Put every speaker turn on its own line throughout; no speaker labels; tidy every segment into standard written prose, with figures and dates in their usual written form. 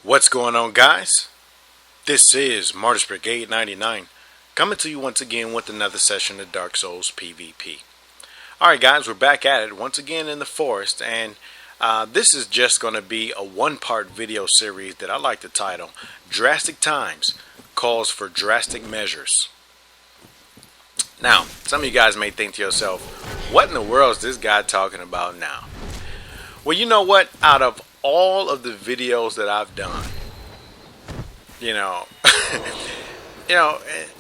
What's going on, guys? This is Martyrs Brigade 99 coming to you once again with another session of Dark Souls PvP. Alright guys, we're back at it once again in the forest, and this is just going to be a one-part video series that I like to title Drastic Times Calls for Drastic Measures. Now, some of you guys may think to yourself, what in the world is this guy talking about now? Well, you know what? Out of all of the videos that I've done,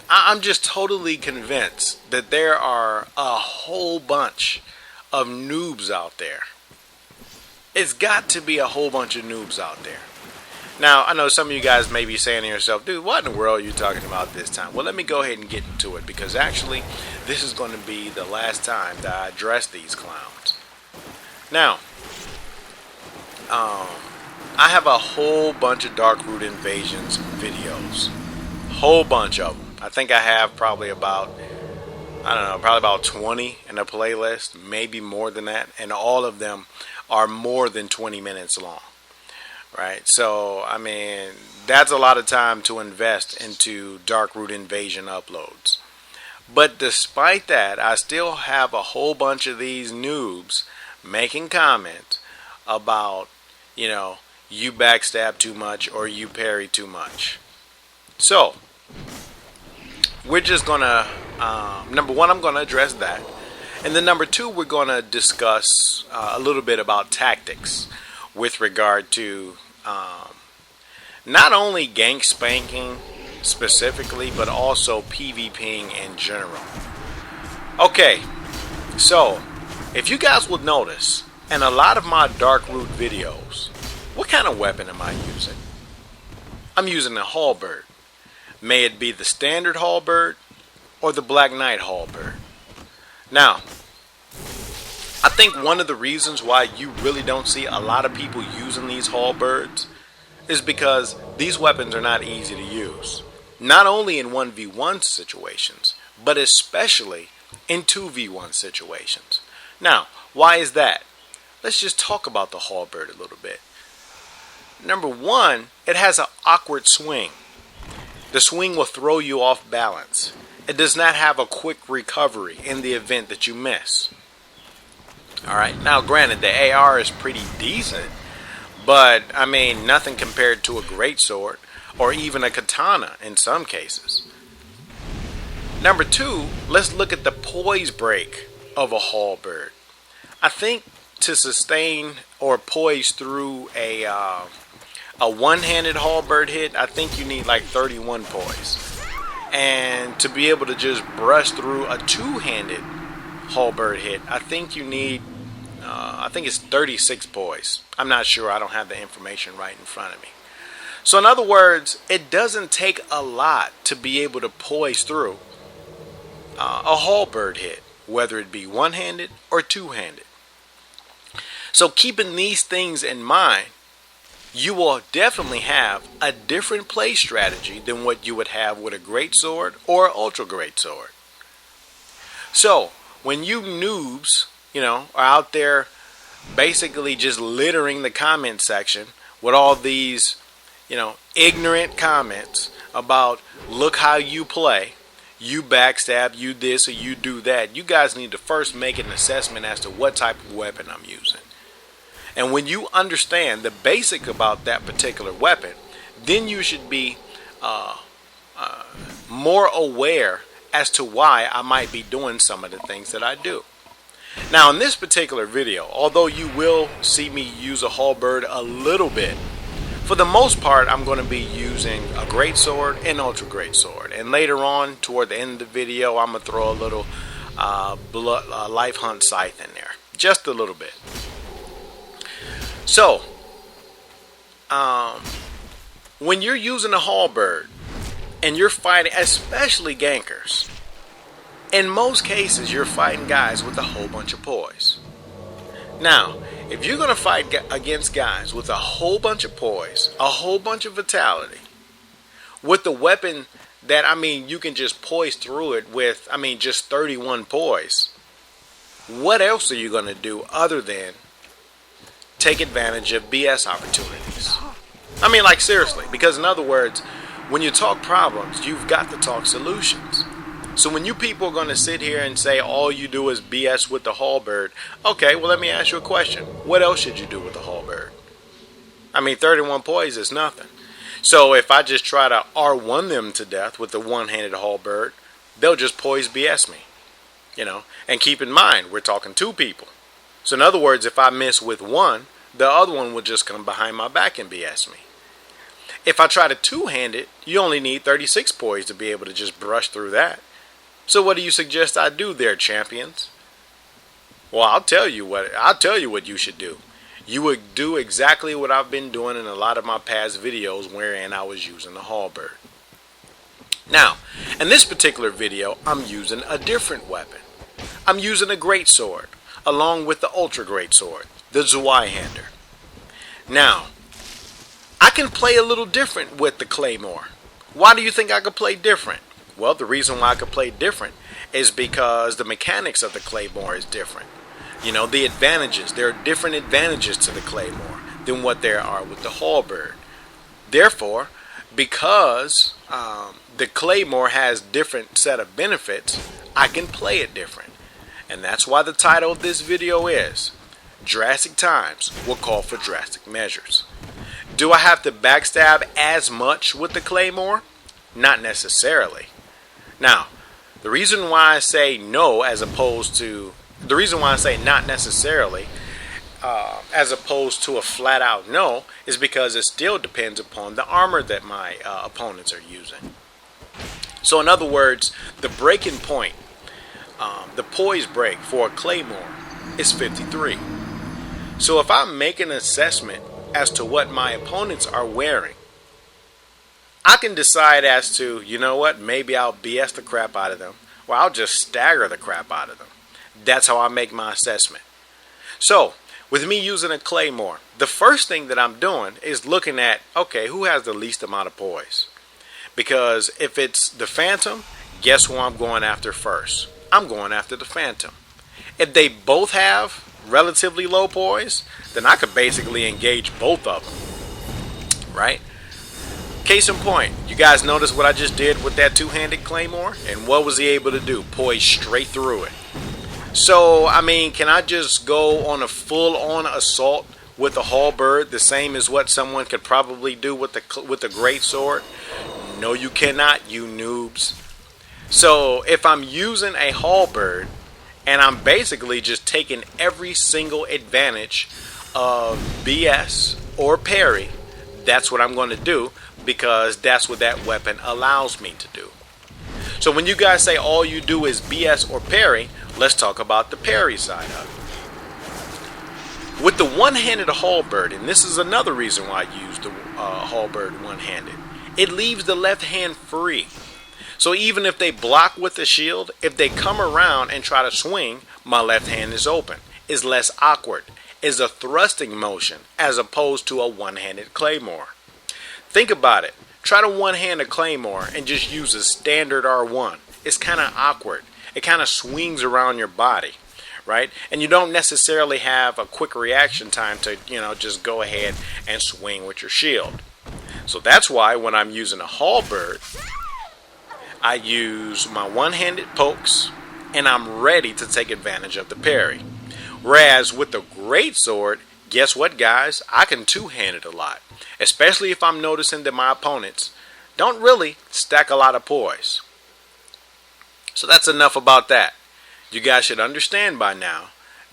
I'm just totally convinced that there are a whole bunch of noobs out there. It's got to be a whole bunch of noobs out there. Now, I know some of you guys may be saying to yourself, dude, what in the world are you talking about this time? Well, let me go ahead and get into it, because actually, this is going to be the last time that I address these clowns. Now, I have a whole bunch of Darkroot Invasions videos. Whole bunch of them. I think I have probably about, probably about 20 in a playlist, maybe more than that, and all of them are more than 20 minutes long. Right, so I mean, that's a lot of time to invest into Darkroot Invasion uploads. But despite that, I still have a whole bunch of these noobs making comments about, you backstab too much or you parry too much. So we're just gonna, number one, I'm gonna address that, and then number two, we're gonna discuss a little bit about tactics with regard to not only gank spanking specifically, but also PvPing in general. Okay, so if you guys would notice, in a lot of my Darkroot videos, what kind of weapon am I using? I'm using a halberd. May it be the standard halberd or the Black Knight halberd. Now, I think one of the reasons why you really don't see a lot of people using these halberds is because these weapons are not easy to use. Not only in 1v1 situations, but especially in 2v1 situations. Now, why is that? Let's just talk about the halberd a little bit. Number one, it has an awkward swing. The swing will throw you off balance. It does not have a quick recovery in the event that you miss. Alright, now granted, the AR is pretty decent, but I mean, nothing compared to a Greatsword or even a katana in some cases. Number two, let's look at the poise break of a halberd. I think to sustain or poise through a one-handed halberd hit, I think you need like 31 poise. And to be able to just brush through a two-handed halberd hit, I think you need, I think it's 36 poise. I'm not sure, I don't have the information right in front of me. So in other words, it doesn't take a lot to be able to poise through a halberd hit, whether it be one-handed or two-handed. So keeping these things in mind, you will definitely have a different play strategy than what you would have with a Greatsword or Ultra Greatsword. So when you noobs, are out there basically just littering the comment section with all these, ignorant comments about look how you play, you backstab, you this or you do that, you guys need to first make an assessment as to what type of weapon I'm using. And when you understand the basic about that particular weapon, then you should be more aware as to why I might be doing some of the things that I do. Now, in this particular video, although you will see me use a halberd a little bit, for the most part, I'm going to be using a Greatsword and Ultra Greatsword. And later on, toward the end of the video, I'm going to throw a little Life Hunt Scythe in there. Just a little bit. So, when you're using a halberd and you're fighting, especially gankers, in most cases you're fighting guys with a whole bunch of poise. Now, if you're going to fight against guys with a whole bunch of poise, a whole bunch of vitality, with the weapon that, you can just poise through it with, just 31 poise, what else are you going to do other than take advantage of BS opportunities? I mean, like, seriously. Because in other words, when you talk problems, you've got to talk solutions. So when you people are going to sit here and say all you do is BS with the halberd, okay, well, let me ask you a question. What else should you do with the halberd? I mean, 31 poise is nothing. So if I just try to R1 them to death with the one-handed halberd, they'll just poise BS me. You know, and keep in mind, we're talking two people. So in other words, if I miss with one, the other one will just come behind my back and BS me. If I try to two-hand it, you only need 36 poise to be able to just brush through that. So what do you suggest I do there, champions? Well, I'll tell you what you should do. You would do exactly what I've been doing in a lot of my past videos wherein I was using the halberd. Now, in this particular video, I'm using a different weapon. I'm using a Greatsword, along with the Ultra Greatsword, the Zweihander. Now, I can play a little different with the Claymore. Why do you think I could play different? Well, the reason why I could play different is because the mechanics of the Claymore is different. You know, the advantages. There are different advantages to the Claymore than what there are with the halberd. Therefore, because the Claymore has different set of benefits, I can play it different. And that's why the title of this video is Drastic Times Will Call for Drastic Measures. Do I have to backstab as much with the Claymore? Not necessarily. Now, the reason why I say no as opposed to, the reason why I say not necessarily as opposed to a flat out no is because it still depends upon the armor that my opponents are using. So in other words, the breaking point, the poise break for a Claymore is 53. So if I make an assessment as to what my opponents are wearing, I can decide as to, you know what, maybe I'll BS the crap out of them, or I'll just stagger the crap out of them. That's how I make my assessment. So, with me using a Claymore, the first thing that I'm doing is looking at, okay, who has the least amount of poise? Because if it's the Phantom, guess who I'm going after first? I'm going after the Phantom. If they both have relatively low poise, then I could basically engage both of them. Right? Case in point, you guys notice what I just did with that two-handed Claymore? And what was he able to do? Poise straight through it. So, I mean, can I just go on a full-on assault with a halberd, the same as what someone could probably do with the Greatsword? No, you cannot, you noobs. So, if I'm using a halberd, and I'm basically just taking every single advantage of BS or parry, that's what I'm going to do, because that's what that weapon allows me to do. So when you guys say all you do is BS or parry, let's talk about the parry side of it. With the one-handed halberd, and this is another reason why I use the halberd one-handed, it leaves the left hand free. So even if they block with the shield, if they come around and try to swing, my left hand is open. It's less awkward. It's a thrusting motion as opposed to a one-handed Claymore. Think about it. Try to one-hand a Claymore and just use a standard R1. It's kind of awkward. It kind of swings around your body, right? And you don't necessarily have a quick reaction time to, just go ahead and swing with your shield. So that's why when I'm using a halberd, I use my one-handed pokes and I'm ready to take advantage of the parry. Whereas with the Greatsword, guess what, guys? I can two-hand it a lot. Especially if I'm noticing that my opponents don't really stack a lot of poise. So that's enough about that. You guys should understand by now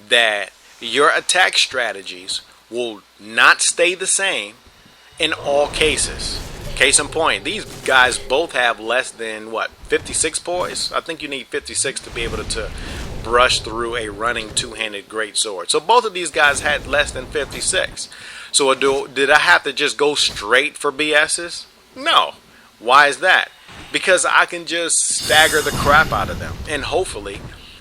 that your attack strategies will not stay the same in all cases. Case in point, these guys both have less than, 56 poise? I think you need 56 to be able to brush through a running two-handed Greatsword. So both of these guys had less than 56. So did I have to just go straight for BS's? No. Why is that? Because I can just stagger the crap out of them and hopefully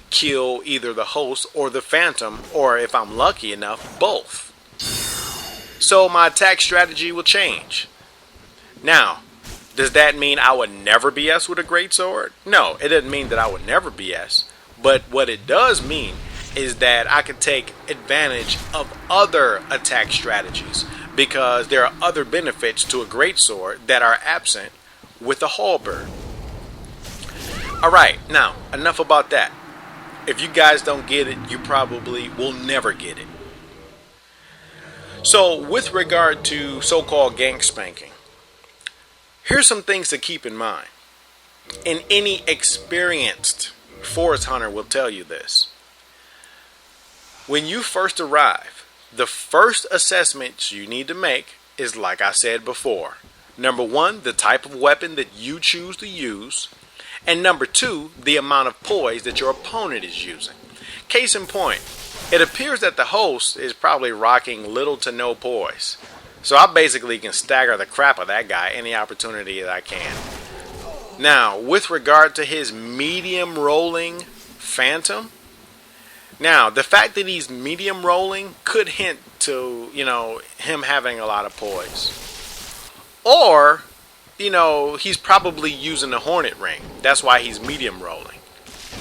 kill either the host or the Phantom, or if I'm lucky enough, both. So my attack strategy will change. Now, does that mean I would never BS with a Greatsword? No, it doesn't mean that I would never BS. But what it does mean is that I can take advantage of other attack strategies because there are other benefits to a greatsword that are absent with a halberd. Alright, now enough about that. If you guys don't get it, you probably will never get it. So with regard to so-called gank spanking, here's some things to keep in mind. And any experienced forest hunter will tell you this. When you first arrive, the first assessment you need to make is, like I said before, number one, the type of weapon that you choose to use, and number two, the amount of poise that your opponent is using. Case in point, it appears that the host is probably rocking little to no poise. So I basically can stagger the crap of that guy any opportunity that I can. Now, with regard to his medium rolling phantom, now the fact that he's medium rolling could hint to, him having a lot of poise. Or, he's probably using the hornet ring. That's why he's medium rolling.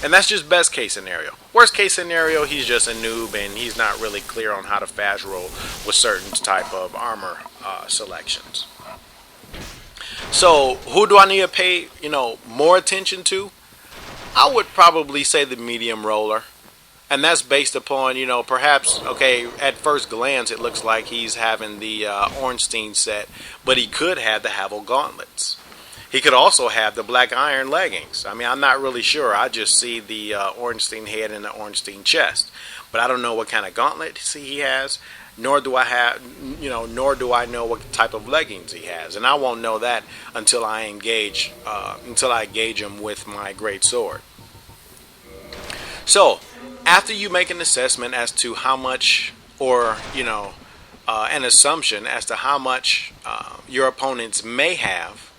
And that's just best case scenario. Worst case scenario, he's just a noob and he's not really clear on how to fast roll with certain type of armor selections. So who do I need to pay, more attention to? I would probably say the medium roller. And that's based upon, perhaps, okay, at first glance it looks like he's having the Ornstein set, but he could have the Havel gauntlets. He could also have the black iron leggings. I mean, I'm not really sure. I just see the Ornstein head and the Ornstein chest. But I don't know what kind of gauntlets he has, nor do I know what type of leggings he has. And I won't know that until I engage him with my greatsword. So, after you make an assessment as to how much, or, an assumption as to how much your opponents may have,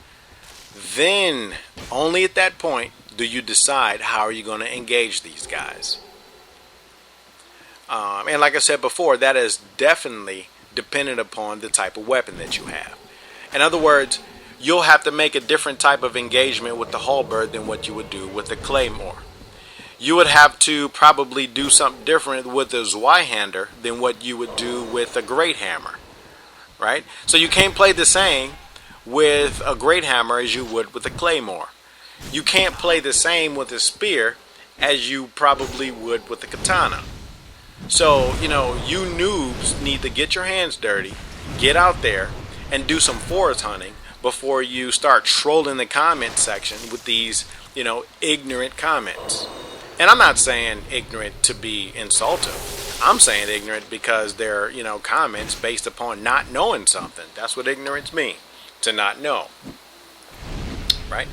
then only at that point do you decide how are you going to engage these guys. And like I said before, that is definitely dependent upon the type of weapon that you have. In other words, you'll have to make a different type of engagement with the halberd than what you would do with the claymore. You would have to probably do something different with a Zweihander than what you would do with a great hammer, right? So you can't play the same with a great hammer as you would with a claymore. You can't play the same with a spear as you probably would with a katana. So, you noobs need to get your hands dirty, get out there, and do some forest hunting before you start trolling the comment section with these, ignorant comments. And I'm not saying ignorant to be insultive. I'm saying ignorant because they're, comments based upon not knowing something. That's what ignorance means, to not know. Right?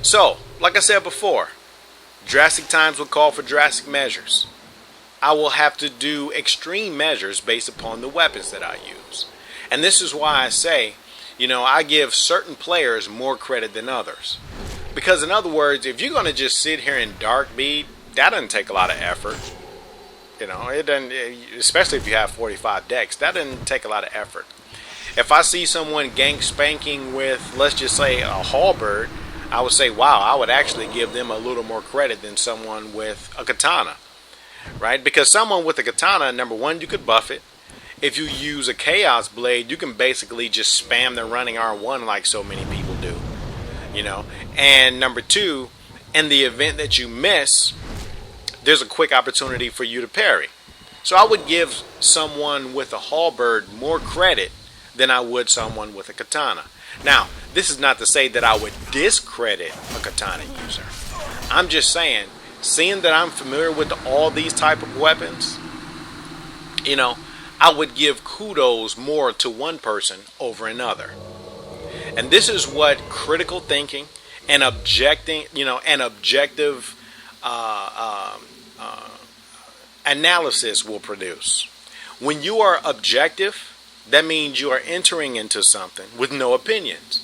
So, like I said before, drastic times will call for drastic measures. I will have to do extreme measures based upon the weapons that I use. And this is why I say, I give certain players more credit than others. Because in other words, if you're going to just sit here and dark bead, that doesn't take a lot of effort. It doesn't, especially if you have 45 decks, that doesn't take a lot of effort. If I see someone gank spanking with, let's just say, a halberd, I would say, wow, I would actually give them a little more credit than someone with a katana. Right? Because someone with a katana, number one, you could buff it. If you use a chaos blade, you can basically just spam the running R1 like so many people do. And number two, in the event that you miss, there's a quick opportunity for you to parry. So I would give someone with a halberd more credit than I would someone with a katana. Now, this is not to say that I would discredit a katana user. I'm just saying, seeing that I'm familiar with all these type of weapons, I would give kudos more to one person over another. And this is what critical thinking and objective analysis will produce. When you are objective, that means you are entering into something with no opinions.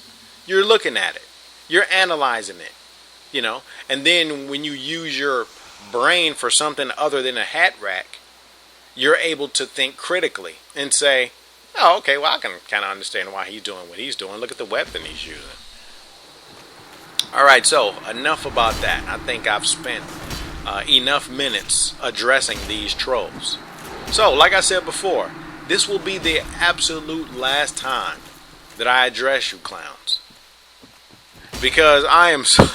You're looking at it. You're analyzing it. And then when you use your brain for something other than a hat rack, you're able to think critically and say, oh, okay, well, I can kind of understand why he's doing what he's doing. Look at the weapon he's using. All right, so enough about that. I think I've spent enough minutes addressing these trolls. So, like I said before, this will be the absolute last time that I address you clowns. Because I am so,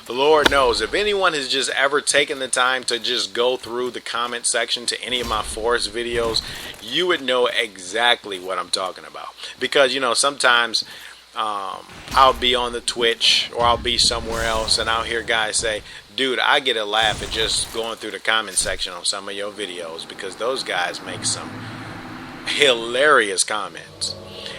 Lord knows, if anyone has just ever taken the time to just go through the comment section to any of my forest videos, you would know exactly what I'm talking about. Because, you know, sometimes I'll be on the Twitch or I'll be somewhere else and I'll hear guys say, dude, I get a laugh at just going through the comment section on some of your videos because those guys make some hilarious comments.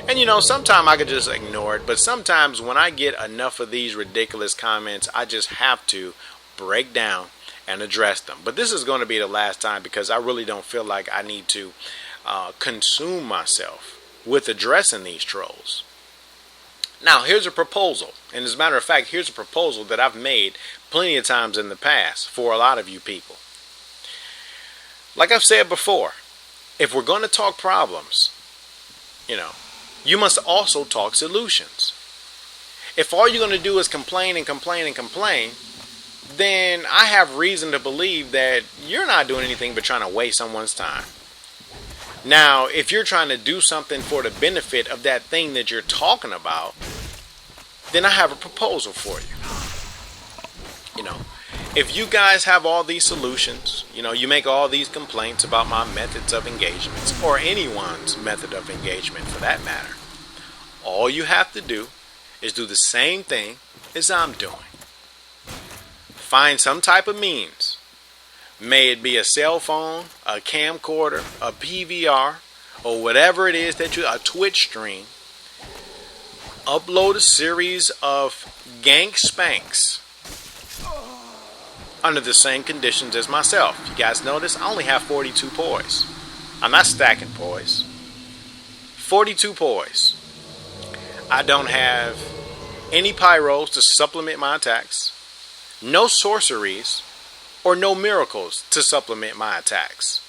And you know, sometimes I could just ignore it, but sometimes when I get enough of these ridiculous comments, I just have to break down and address them. But this is going to be the last time because I really don't feel like I need to consume myself with addressing these trolls. Now, here's a proposal. And as a matter of fact, here's a proposal that I've made plenty of times in the past for a lot of you people. Like I've said before, if we're going to talk problems, you know, you must also talk solutions. If all you're going to do is complain and complain and complain, then I have reason to believe that you're not doing anything but trying to waste someone's time. Now, if you're trying to do something for the benefit of that thing that you're talking about, then I have a proposal for you. You know, if you guys have all these solutions, you know, you make all these complaints about my methods of engagements, or anyone's method of engagement for that matter, all you have to do is do the same thing as I'm doing. Find some type of means. May it be a cell phone, a camcorder, a PVR, or whatever it is that a Twitch stream. Upload a series of gank spanks under the same conditions as myself. You guys notice I only have 42 poise. I'm not stacking poise. 42 poise. I don't have any pyros to supplement my attacks, no sorceries, or no miracles to supplement my attacks.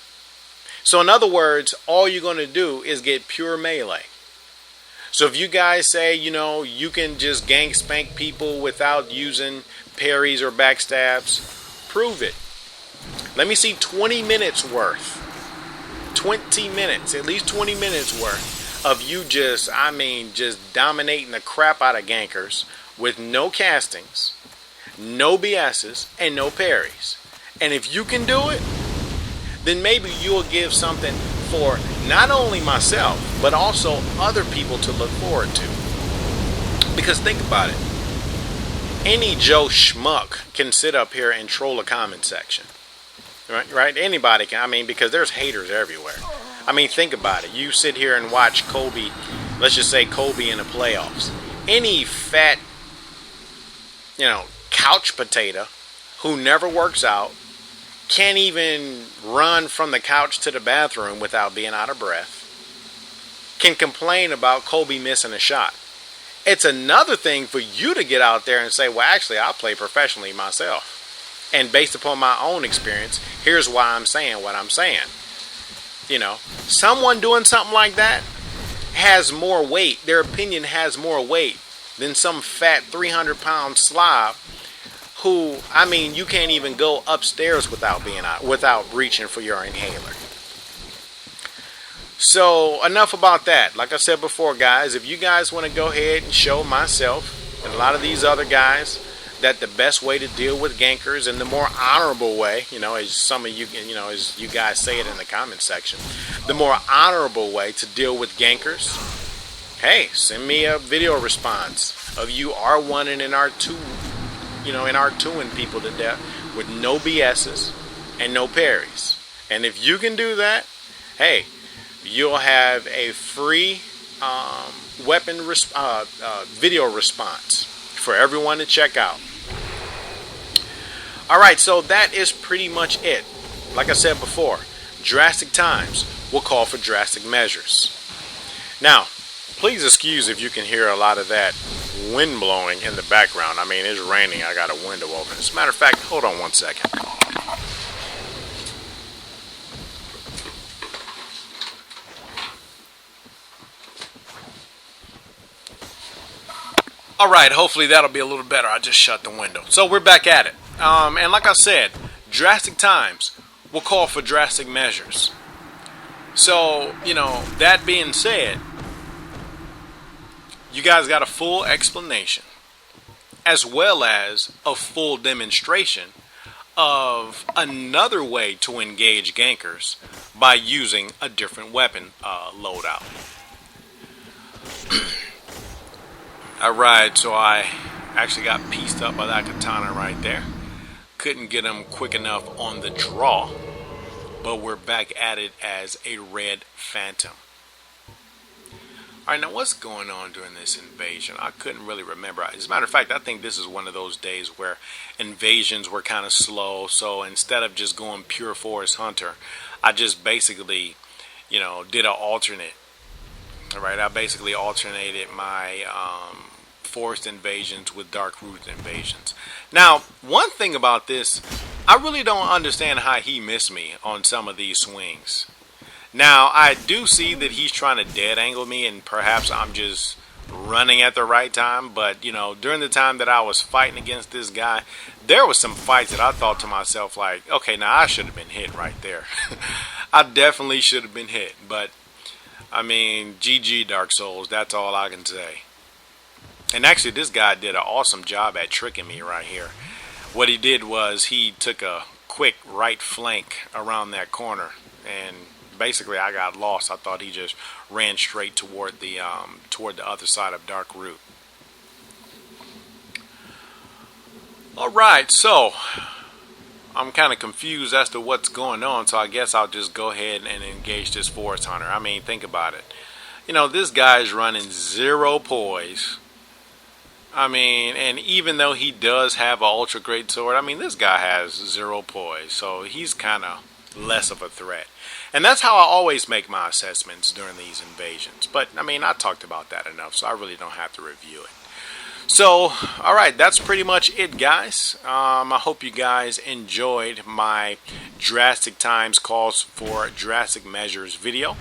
So in other words, all you're going to do is get pure melee. So if you guys say, you know, you can just gank spank people without using parries or backstabs, prove it. Let me see 20 minutes worth. 20 minutes, at least 20 minutes worth of you just dominating the crap out of gankers with no castings, no BSs, and no parries. And if you can do it, then maybe you'll give something for not only myself, but also other people to look forward to. Because think about it. Any Joe Schmuck can sit up here and troll a comment section. Right? Anybody can. I mean, because there's haters everywhere. I mean, think about it. You sit here and watch Kobe, let's just say Kobe in the playoffs. Any fat, you know, couch potato who never works out, can't even run from the couch to the bathroom without being out of breath, can complain about Kobe missing a shot. It's another thing for you to get out there and say, well, actually, I play professionally myself. And based upon my own experience, here's why I'm saying what I'm saying. You know, someone doing something like that has more weight. Their opinion has more weight than some fat 300-pound slob who, I mean, you can't even go upstairs without reaching for your inhaler. So enough about that. Like I said before, guys, if you guys want to go ahead and show myself and a lot of these other guys that the best way to deal with gankers and the more honorable way, you know, as some of you, you know, as you guys say it in the comment section, the more honorable way to deal with gankers, hey, send me a video response of you R1 and R2, you know, and R2ing people to death with no BSs and no parries. And if you can do that, hey, you'll have a free video response for everyone to check out. Alright, so that is pretty much it. Like I said before, drastic times will call for drastic measures. Now, please excuse if you can hear a lot of that wind blowing in the background. I mean, it's raining. I got a window open. As a matter of fact, hold on one second. Alright, hopefully that'll be a little better. I just shut the window. So we're back at it. And like I said, drastic times will call for drastic measures. So, you know, that being said, you guys got a full explanation as well as a full demonstration of another way to engage gankers by using a different weapon loadout. Alright, so I actually got pieced up by that katana right there. Couldn't get him quick enough on the draw, but we're back at it as a red phantom. Alright, now what's going on during this invasion? I couldn't really remember. As a matter of fact, I think this is one of those days where invasions were kind of slow, so instead of just going pure forest hunter, I just basically, you know, did an alternate. Alright, I basically alternated my forest invasions with dark root invasions. Now, one thing about this, I really don't understand how he missed me on some of these swings. Now, I do see that he's trying to dead angle me, and perhaps I'm just running at the right time, but, you know, during the time that I was fighting against this guy, there was some fights that I thought to myself, like, okay, now I should have been hit right there. I definitely should have been hit, but, I mean, GG Dark Souls, that's all I can say. And actually, this guy did an awesome job at tricking me right here. What he did was he took a quick right flank around that corner, and basically I got lost. I thought he just ran straight toward the other side of Dark Root. Alright, so I'm kind of confused as to what's going on, so I guess I'll just go ahead and engage this forest hunter. I mean, think about it. You know, this guy's running 0 poise. I mean, and even though he does have an ultra great sword, I mean, this guy has 0 poise, so he's kind of less of a threat. And that's how I always make my assessments during these invasions. But, I mean, I talked about that enough, so I really don't have to review it. So, alright, that's pretty much it, guys. I hope you guys enjoyed my Drastic Times Calls for Drastic Measures video.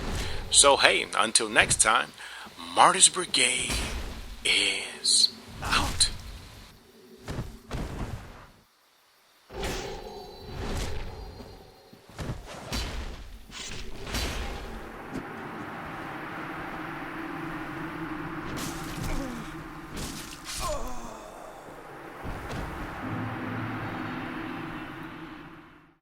So, hey, until next time, Martyrs Brigade is